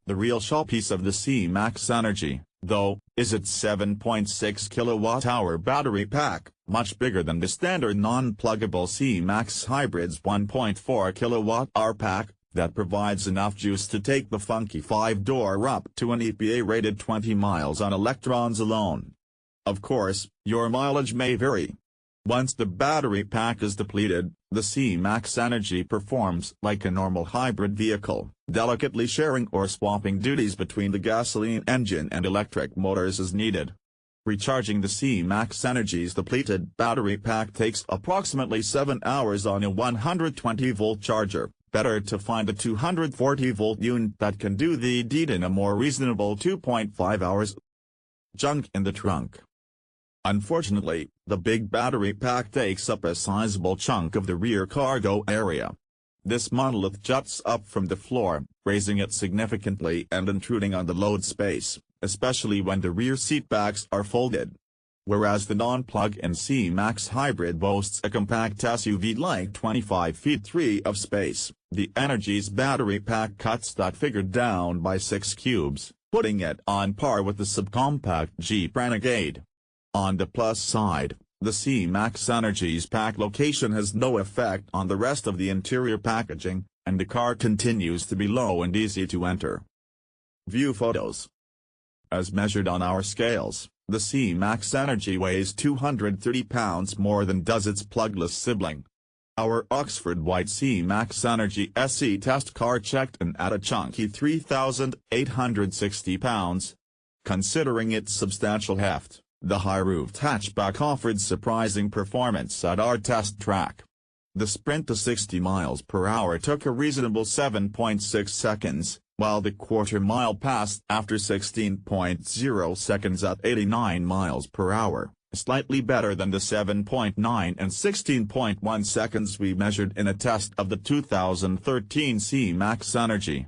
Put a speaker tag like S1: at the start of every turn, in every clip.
S1: The real showpiece of the C-Max Energi, though, is its 7.6 kWh battery pack, much bigger than the standard non-pluggable C-Max Hybrid's 1.4 kWh pack, that provides enough juice to take the funky 5-door up to an EPA-rated 20 miles on electrons alone. Of course, your mileage may vary. Once the battery pack is depleted, the C-Max Energi performs like a normal hybrid vehicle, delicately sharing or swapping duties between the gasoline engine and electric motors as needed. Recharging the C-Max Energi's depleted battery pack takes approximately 7 hours on a 120-volt charger. Better to find a 240-volt unit that can do the deed in a more reasonable 2.5 hours. Junk in the trunk. Unfortunately, the big battery pack takes up a sizable chunk of the rear cargo area. This monolith juts up from the floor, raising it significantly and intruding on the load space, especially when the rear seatbacks are folded. Whereas the non-plug-in C-Max Hybrid boasts a compact SUV-like 25 feet 3 of space, the Energi's battery pack cuts that figure down by 6 cubes, putting it on par with the subcompact Jeep Renegade. On the plus side, the C-Max Energi's pack location has no effect on the rest of the interior packaging, and the car continues to be low and easy to enter. View photos. As measured on our scales, the C-Max Energi weighs 230 pounds more than does its plugless sibling. Our Oxford White C-Max Energi SE test car checked in at a chunky 3,860 pounds. Considering its substantial heft, the high-roofed hatchback offered surprising performance at our test track. The sprint to 60 miles per hour took a reasonable 7.6 seconds, while the quarter-mile passed after 16.0 seconds at 89 miles per hour, slightly better than the 7.9 and 16.1 seconds we measured in a test of the 2013 C-Max Energi.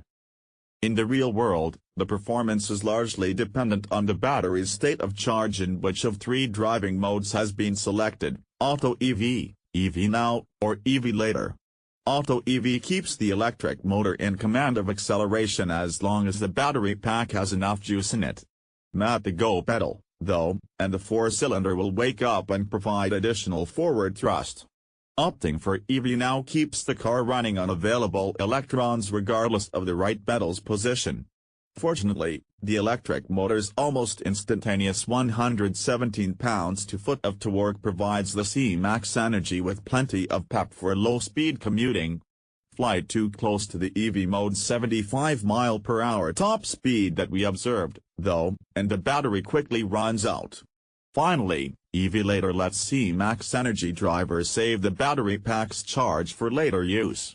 S1: In the real world, the performance is largely dependent on the battery's state of charge in which of 3 driving modes has been selected: Auto EV, EV Now, or EV Later. Auto EV keeps the electric motor in command of acceleration as long as the battery pack has enough juice in it. Mat the go pedal, though, and the 4-cylinder will wake up and provide additional forward thrust. Opting for EV Now keeps the car running on available electrons regardless of the right pedal's position. Fortunately, the electric motor's almost instantaneous 117 pounds-to-foot of torque provides the C-Max Energi with plenty of pep for low-speed commuting. Fly too close to the EV mode's 75 mph top speed that we observed, though, and the battery quickly runs out. Finally, EV Later lets C-Max Energi drivers save the battery pack's charge for later use.